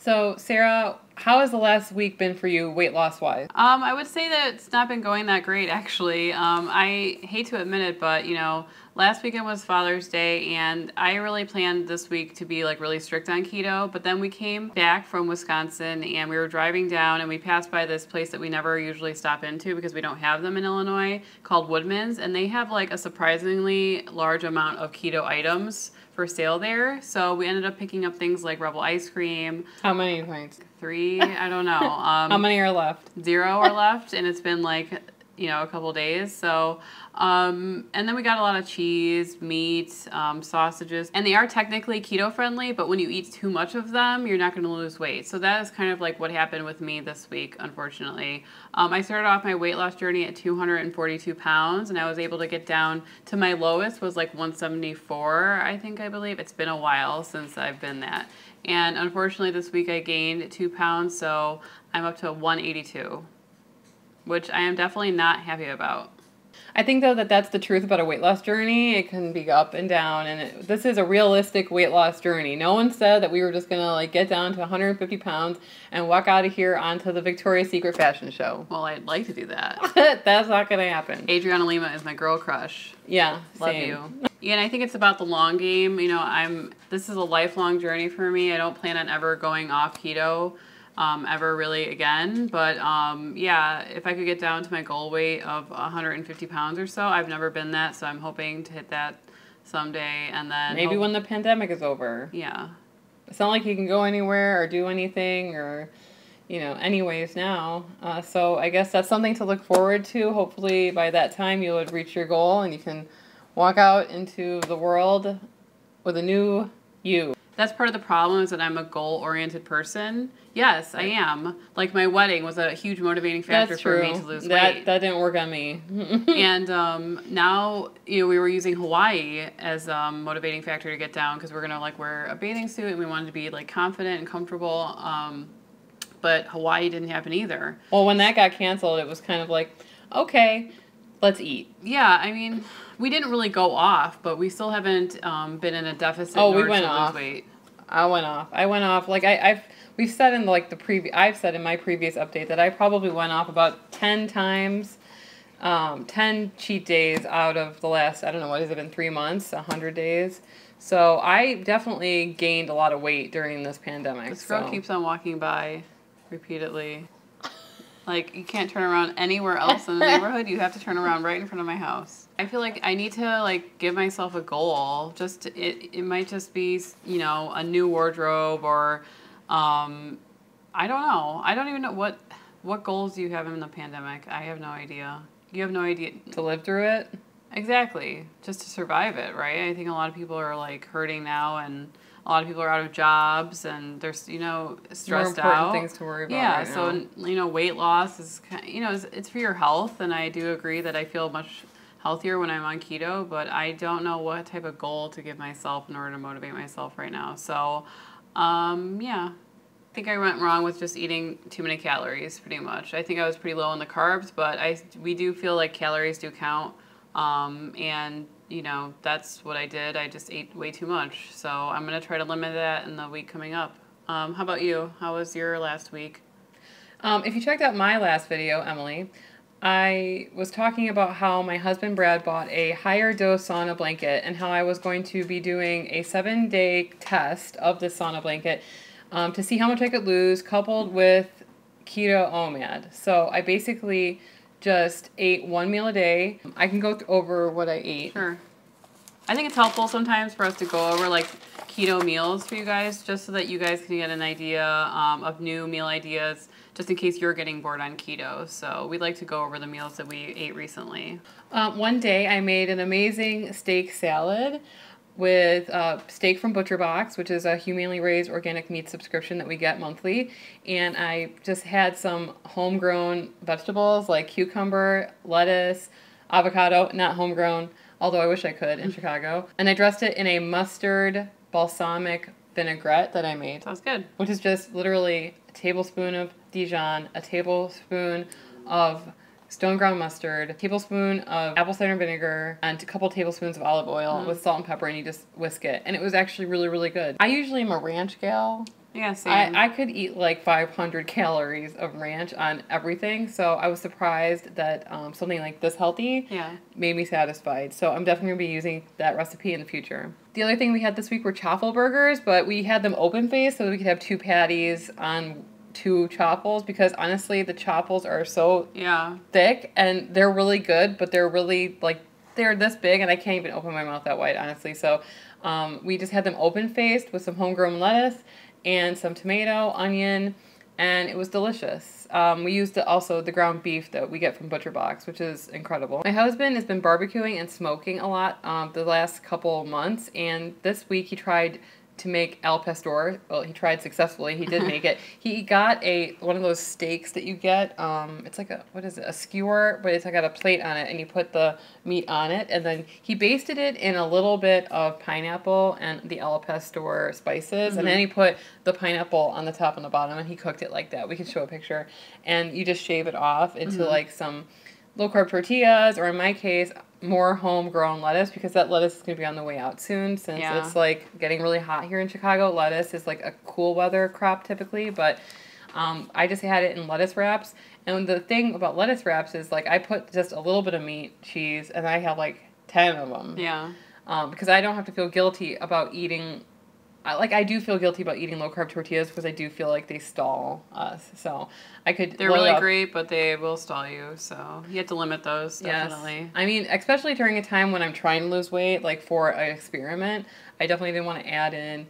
So, Sarah, how has the last week been for you weight loss wise? I would say that it's not been going that great, actually. I hate to admit it, but last weekend was Father's Day, and I really planned this week to be like really strict on keto. But then we came back from Wisconsin, and we were driving down, and we passed by this place that we never usually stop into because we don't have them in Illinois, called Woodman's, and they have like a surprisingly large amount of keto items for sale there. So we ended up picking up things like Rebel ice cream. How many points? 3, I don't know. How many are left? 0 are left, and it's been like, a couple days. So, and then we got a lot of cheese, meat, sausages, and they are technically keto friendly, but when you eat too much of them, you're not going to lose weight. So that is kind of like what happened with me this week, unfortunately. I started off my weight loss journey at 242 pounds, and I was able to get down to my lowest was like 174, I believe. It's been a while since I've been that. And unfortunately this week I gained 2 pounds, so I'm up to 182. Which I am definitely not happy about. I think, though, that that's the truth about a weight loss journey. It can be up and down, and this is a realistic weight loss journey. No one said that we were just going to, like, get down to 150 pounds and walk out of here onto the Victoria's Secret fashion show. Well, I'd like to do that. That's not going to happen. Adriana Lima is my girl crush. Yeah, Love same. you. Yeah, and I think it's about the long game. This is a lifelong journey for me. I don't plan on ever going off keto. Ever really again, but yeah, if I could get down to my goal weight of 150 pounds or so, I've never been that, so I'm hoping to hit that someday, and then maybe when the pandemic is over. Yeah, it's not like you can go anywhere or do anything or anyways now, so I guess that's something to look forward to. Hopefully by that time you would reach your goal and you can walk out into the world with a new you. That's part of the problem, is that I'm a goal-oriented person. Yes, I am. Like, my wedding was a huge motivating factor for me to lose weight. That didn't work on me. And now, we were using Hawaii as a motivating factor to get down because we're going to, like, wear a bathing suit and we wanted to be, like, confident and comfortable. But Hawaii didn't happen either. Well, when that got canceled, it was kind of like, okay, let's eat. Yeah, I mean, we didn't really go off, but we still haven't been in a deficit. Oh, we went off. I went off. Like we've said in like I've said in my previous update that I probably went off about 10 times, 10 cheat days out of the last, I don't know, what has it been, 3 months, 100 days. So I definitely gained a lot of weight during this pandemic. The squirrel keeps on walking by repeatedly. Like, you can't turn around anywhere else in the neighborhood. You have to turn around right in front of my house. I feel like I need to, like, give myself a goal. It might just be, a new wardrobe or, I don't know. I don't even know what goals do you have in the pandemic. I have no idea. You have no idea. To live through it? Exactly. Just to survive it, right? I think a lot of people are, like, hurting now, and a lot of people are out of jobs, and they're, stressed out. More important things to worry about. Yeah, right so, now. Weight loss is, it's for your health, and I do agree that I feel much healthier when I'm on keto, but I don't know what type of goal to give myself in order to motivate myself right now. So, yeah. I think I went wrong with just eating too many calories, pretty much. I think I was pretty low on the carbs, but we do feel like calories do count, and that's what I did. I just ate way too much. So I'm going to try to limit that in the week coming up. How about you? How was your last week? If you checked out my last video, Emily, I was talking about how my husband Brad bought a Higher Dose Sauna Blanket and how I was going to be doing a 7-day test of the sauna blanket to see how much I could lose, coupled with Keto OMAD. So I basically just ate 1 meal a day. I can go over what I ate. Sure. I think it's helpful sometimes for us to go over like keto meals for you guys, just so that you guys can get an idea of new meal ideas, just in case you're getting bored on keto. So we'd like to go over the meals that we ate recently. One day I made an amazing steak salad with steak from ButcherBox, which is a humanely raised organic meat subscription that we get monthly. And I just had some homegrown vegetables like cucumber, lettuce, avocado, not homegrown, although I wish I could in Chicago. And I dressed it in a mustard balsamic vinaigrette that I made. Sounds good. Which is just literally a tablespoon of Dijon, a tablespoon of stone ground mustard, a tablespoon of apple cider vinegar, and a couple tablespoons of olive oil with salt and pepper, and you just whisk it. And it was actually really, really good. I usually am a ranch gal, Yeah, same. I could eat like 500 calories of ranch on everything, so I was surprised that something like this healthy Yeah. made me satisfied. So I'm definitely going to be using that recipe in the future. The other thing we had this week were chaffle burgers, but we had them open-faced so that we could have 2 patties on 2 chaffles, because honestly the chaffles are so Yeah. thick and they're really good, but they're really like, they're this big and I can't even open my mouth that wide, honestly. So we just had them open-faced with some homegrown lettuce and some tomato, onion, and it was delicious. We used also the ground beef that we get from Butcher Box, which is incredible. My husband has been barbecuing and smoking a lot the last couple months, and this week he tried to make al pastor. Well, he tried successfully. He did make it. He got one of those steaks that you get. It's like what is it? A skewer, but it's like got a plate on it, and you put the meat on it, and then he basted it in a little bit of pineapple and the al pastor spices, and then he put the pineapple on the top and the bottom, and he cooked it like that. We can show a picture, and you just shave it off into like some low-carb tortillas, or in my case, more homegrown lettuce, because that lettuce is going to be on the way out soon, since it's like getting really hot here in Chicago. Lettuce is like a cool weather crop typically, but I just had it in lettuce wraps. And the thing about lettuce wraps is like I put just a little bit of meat, cheese, and I have like 10 of them. Yeah. Because I don't have to feel guilty about eating. I do feel guilty about eating low-carb tortillas because I do feel like they stall us. So I could... They're really great, but they will stall you. So you have to limit those, definitely. Yes. I mean, especially during a time when I'm trying to lose weight, like for an experiment, I definitely didn't want to add in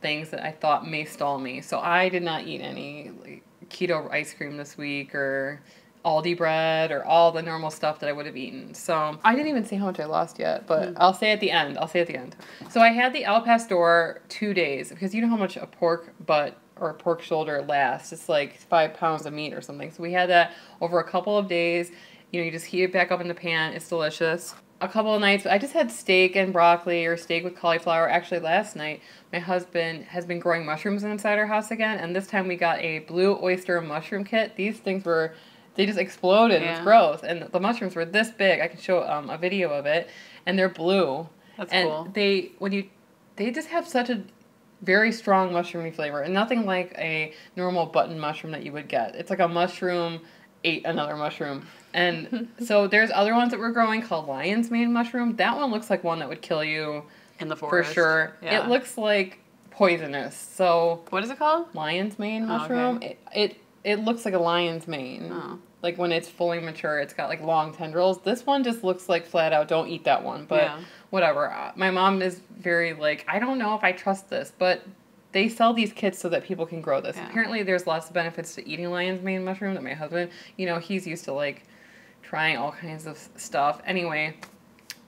things that I thought may stall me. So I did not eat any like keto ice cream this week or Aldi bread or all the normal stuff that I would have eaten. So I didn't even say how much I lost yet, but I'll say at the end. So I had the al pastor 2 days, because you know how much a pork butt or a pork shoulder lasts. It's like 5 pounds of meat or something. So we had that over a couple of days. You know, you just heat it back up in the pan. It's delicious. A couple of nights, I just had steak and broccoli or steak with cauliflower. Actually, last night, my husband has been growing mushrooms inside our house again, and this time we got a blue oyster mushroom kit. These things they just exploded. Yeah. It's gross. And the mushrooms were this big. I can show a video of it. And they're blue. That's cool. They just have such a very strong mushroomy flavor. And nothing like a normal button mushroom that you would get. It's like a mushroom ate another mushroom. And so there's other ones that we're growing called lion's mane mushroom. That one looks like one that would kill you. In the forest. For sure. Yeah. It looks like poisonous. So what is it called? Lion's mane mushroom. Oh, okay. It looks like a lion's mane. Oh. Like when it's fully mature, it's got like long tendrils. This one just looks like flat out, don't eat that one. But whatever. My mom is very like, I don't know if I trust this, but they sell these kits so that people can grow this. Yeah. Apparently there's lots of benefits to eating lion's mane mushroom. That my husband, you know, he's used to like trying all kinds of stuff. Anyway,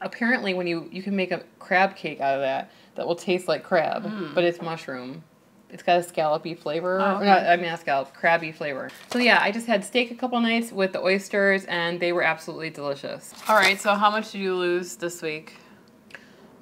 apparently when you can make a crab cake out of that will taste like crab, but it's mushroom. It's got a scallopy flavor. Oh, okay. Not scallop, crabby flavor. So yeah, I just had steak a couple nights with the oysters, and they were absolutely delicious. All right, so how much did you lose this week?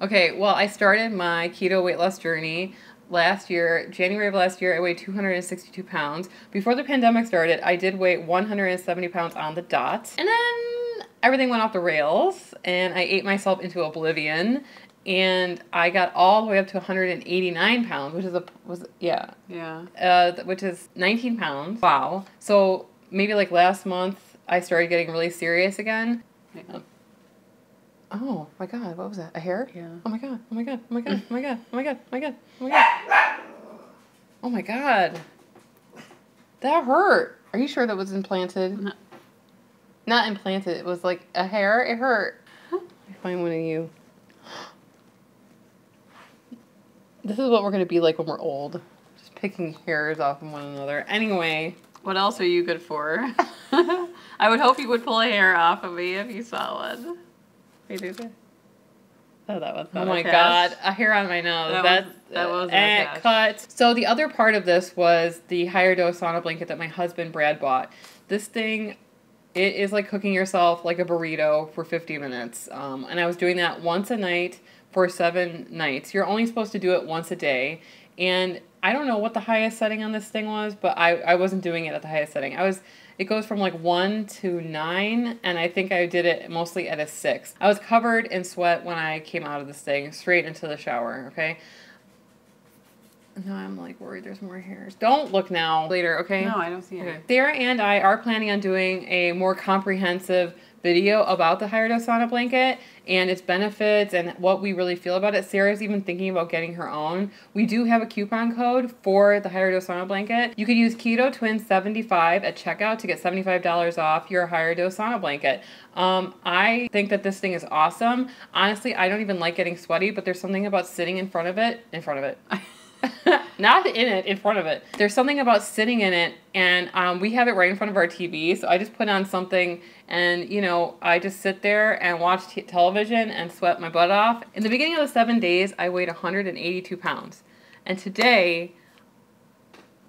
Okay, well, I started my keto weight loss journey last year. January of last year, I weighed 262 pounds. Before the pandemic started, I did weigh 170 pounds on the dot. And then everything went off the rails, and I ate myself into oblivion. And I got all the way up to 189 pounds, which is 19 pounds. Wow. So maybe like last month, I started getting really serious again. Yeah. Oh my God, what was that? A hair? Yeah. Oh my God, oh my God, oh my God, oh my God, oh my God, oh my God, oh my God. Oh my God. That hurt. Are you sure that was implanted? No. Not implanted, it was like a hair. It hurt. Let me find one of you. This is what we're going to be like when we're old. Just picking hairs off of one another. Anyway. What else are you good for? I would hope you would pull a hair off of me if you saw one. You do that? Oh, that was not. Oh my God. A hair on my nose. That was cut. So the other part of this was the Higher Dose Sauna Blanket that my husband Brad bought. This thing, it is like cooking yourself like a burrito for 50 minutes. And I was doing that once a night for 7 nights. You're only supposed to do it once a day. And I don't know what the highest setting on this thing was, but I wasn't doing it at the highest setting. It goes from like 1 to 9, and I think I did it mostly at a 6. I was covered in sweat when I came out of this thing, straight into the shower, okay? No, I'm like worried there's more hairs. Don't look now. Later, okay? No, I don't see it. Okay. Sarah and I are planning on doing a more comprehensive video about the Higher Dose Sauna Blanket and its benefits and what we really feel about it. Sarah's even thinking about getting her own. We do have a coupon code for the Higher Dose Sauna Blanket. You could use Keto Twin 75 at checkout to get $75 off your Higher Dose Sauna Blanket. I think that this thing is awesome. Honestly, I don't even like getting sweaty, but there's something about sitting in front of it. Not in it, in front of it. There's something about sitting in it, and we have it right in front of our TV, so I just put on something, and, you know, I just sit there and watch television and sweat my butt off. In the beginning of the 7 days, I weighed 182 pounds, and today,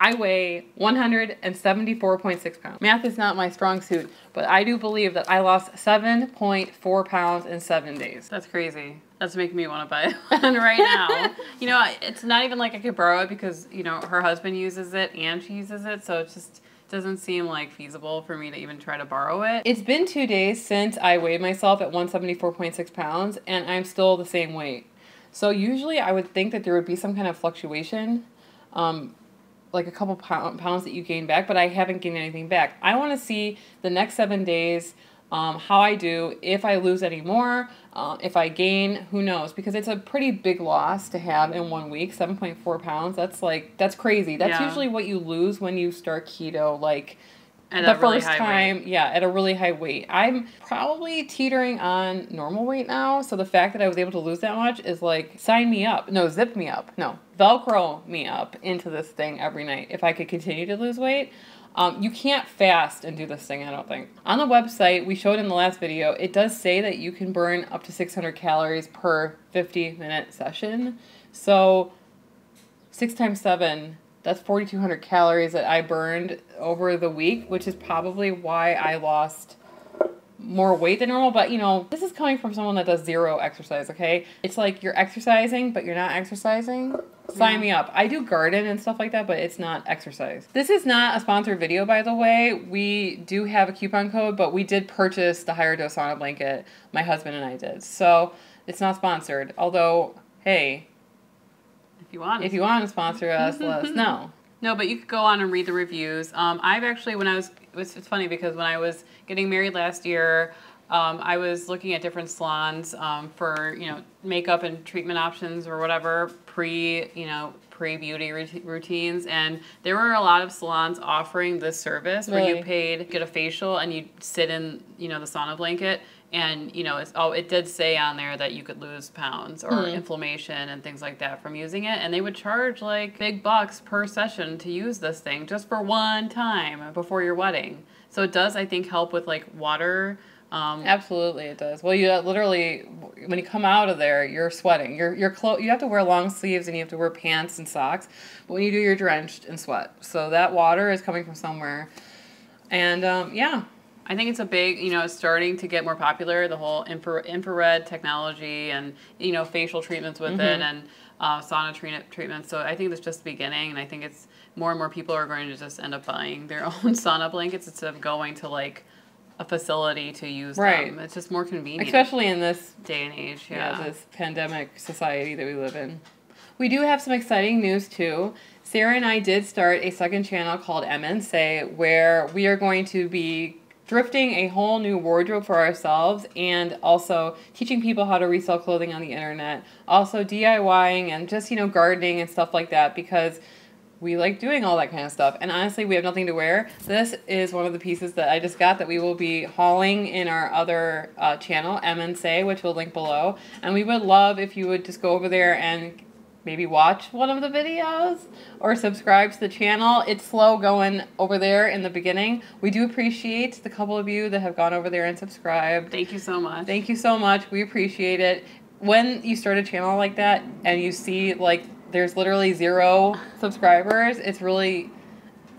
I weigh 174.6 pounds. Math is not my strong suit, but I do believe that I lost 7.4 pounds in 7 days. That's crazy. That's making me want to buy one right now. You know, it's not even like I could borrow it because, you know, her husband uses it and she uses it, so it just doesn't seem like feasible for me to even try to borrow it. It's It's been 2 days since I weighed myself at 174.6 pounds, and I'm still the same weight. So usually I would think that there would be some kind of fluctuation, like a couple pounds that you gain back, but I haven't gained anything back. I want to see the next 7 days how I do, if I lose any more, if I gain, who knows, because it's a pretty big loss to have in 1 week. 7.4 pounds, that's crazy. That's usually what you lose when you start keto, like at the a really first high time, weight. yeah, at a really high weight. I'm probably teetering on normal weight now, so the fact that I was able to lose that much is like, sign me up. No, zip me up. No, Velcro me up into this thing every night if I could continue to lose weight. You can't fast and do this thing, I don't think. On the website, we showed in the last video, it does say that you can burn up to 600 calories per 50-minute session. So 6 times 7, that's 4,200 calories that I burned over the week, which is probably why I lost more weight than normal. But, you know, this is coming from someone that does zero exercise, okay? It's like you're exercising, but you're not exercising. Sign me up. I do garden and stuff like that, but it's not exercise. This is not a sponsored video, by the way. We do have a coupon code, but we did purchase the Higher Dose Sauna Blanket. My husband and I did. So it's not sponsored. Although, hey, If you want. if you want to sponsor us, let us know. No, but you could go on and read the reviews. I've actually, it's funny because when I was getting married last year, I was looking at different salons for, you know, makeup and treatment options or whatever, pre-beauty routines. And there were a lot of salons offering this service where you get a facial and you sit in, you know, the sauna blanket. And, you know, it did say on there that you could lose pounds or inflammation and things like that from using it. And they would charge like big bucks per session to use this thing just for one time before your wedding. So it does, I think, help with like water. Absolutely, it does. Well, you literally, when you come out of there, you're sweating. You have to wear long sleeves and you have to wear pants and socks. But when you do, you're drenched in sweat. So that water is coming from somewhere. And yeah. I think it's a big, you know, it's starting to get more popular, the whole infrared technology and, you know, facial treatments with it and sauna treatments. So I think it's just the beginning, and I think it's more and more people are going to just end up buying their own sauna blankets instead of going to, like, a facility to use them. It's just more convenient. Especially in this day and age, this pandemic society that we live in. We do have some exciting news, too. Sarah and I did start a second channel called MNSay, where we are going to be thrifting a whole new wardrobe for ourselves and also teaching people how to resell clothing on the internet. Also DIYing and just, you know, gardening and stuff like that because we like doing all that kind of stuff. And honestly, we have nothing to wear. This is one of the pieces that I just got that we will be hauling in our other channel, MNSay, which we'll link below. And we would love if you would just go over there and maybe watch one of the videos or subscribe to the channel. It's slow going over there in the beginning. We do appreciate the couple of you that have gone over there and subscribed. Thank you so much. Thank you so much. We appreciate it. When you start a channel like that and you see like there's literally 0 subscribers, it's really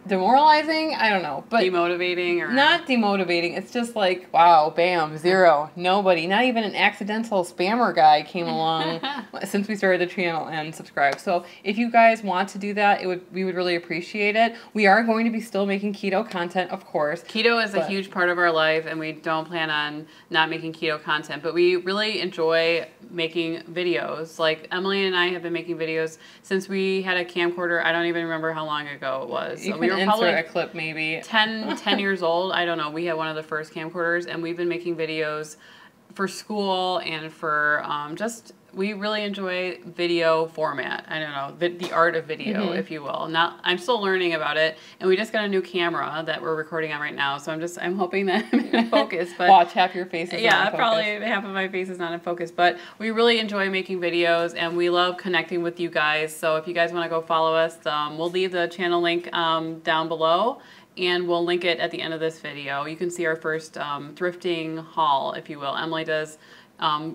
demoralizing. I don't know, but Demotivating or not demotivating. It's just like, wow, bam, zero, nobody, not even an accidental spammer guy came along since we started the channel and subscribed. So if you guys want to do that, we would really appreciate it. We are going to be still making keto content, of course. Keto is a huge part of our life, and we don't plan on not making keto content, but we really enjoy making videos. Like Emily and I have been making videos since we had a camcorder. I don't even remember how long ago it was. You we can were insert probably a clip maybe. 10 years old. I don't know. We had one of the first camcorders, and we've been making videos for school and for we really enjoy video format. I don't know, the art of video, if you will. I'm still learning about it, and we just got a new camera that we're recording on right now, so I'm hoping that I'm in focus. But watch, half your face is not in focus. Probably half of my face is not in focus, but we really enjoy making videos, and we love connecting with you guys. So if you guys want to go follow us, we'll leave the channel link down below, and we'll link it at the end of this video. You can see our first thrifting haul, if you will. Emily does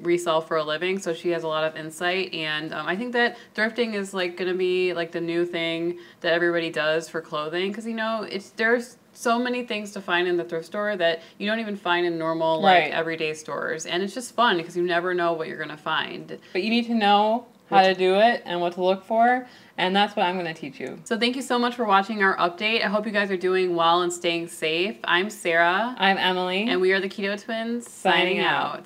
resell for a living, so she has a lot of insight, and I think that thrifting is like going to be like the new thing that everybody does for clothing, because you know there's so many things to find in the thrift store that you don't even find in normal like everyday stores, and it's just fun because you never know what you're going to find. But you need to know how to do it and what to look for, and that's what I'm going to teach you. So thank you so much for watching our update. I hope you guys are doing well and staying safe. I'm Sarah. I'm Emily. And we are the Keto Twins, signing out.